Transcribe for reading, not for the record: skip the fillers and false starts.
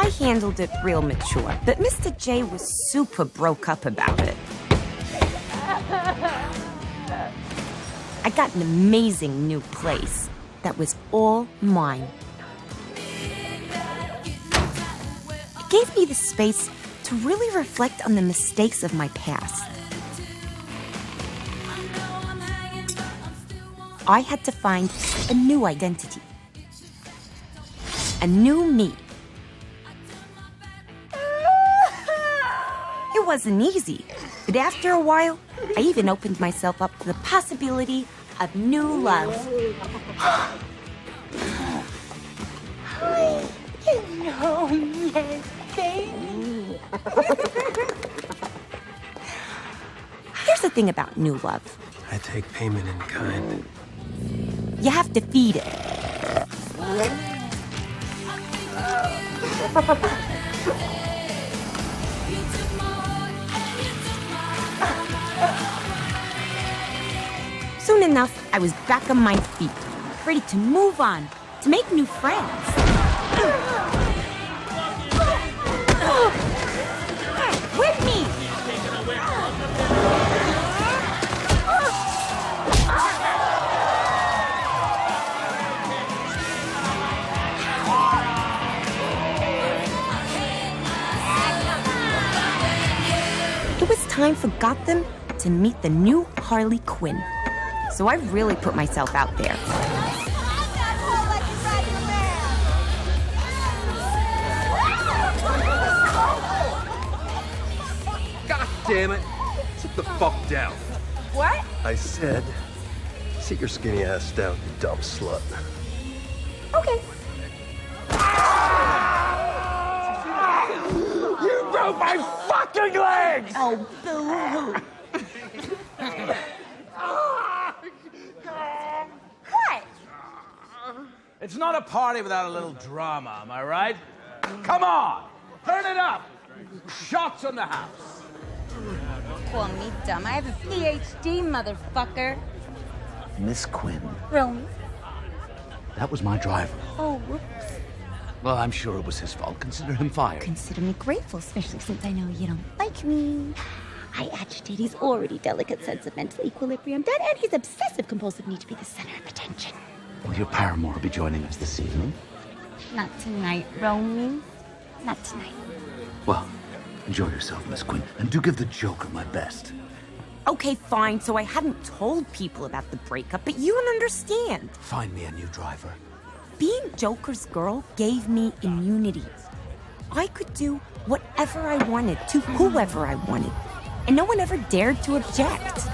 I handled it real mature, but Mr. J was super broke up about it. I got an amazing new place that was all mine. It gave me the space to really reflect on the mistakes of my past. I had to find a new identity, a new me. It wasn't easy, but after a while, I even opened myself up to the possibility of new love. Here's the thing about new love. I take payment in kind. You have to feed it. Soon enough, I was back on my feet, ready to move on, to make new friends. With me! It was time for Gotham to meet the new Harley Quinn. So I really put myself out there. God damn it! Sit the fuck down. What? I said, sit your skinny ass down, you dumb slut. Okay. You broke my fucking legs! Oh, boo-hoo. What? It's not a party without a little drama, am I right? Come on, turn it up. Shots on the house. Call me dumb. I have a PhD, motherfucker. Miss Quinn, Romy. that was my driver. Oh, whoops. Well, I'm sure it was his fault. Consider him fired. Consider me grateful, especially since I know you don't like me. I agitate his already delicate sense of mental equilibrium, that and his obsessive-compulsive need to be the center of attention. Will your paramour be joining us this evening? Not tonight, Romy. Not tonight. Well, enjoy yourself, Miss Quinn, and do give the Joker my best. Okay, fine, so I hadn't told people about the breakup, but you don't understand. Find me a new driver. Being Joker's girl gave me immunity. I could do whatever I wanted to whoever I wanted, and no one ever dared to object.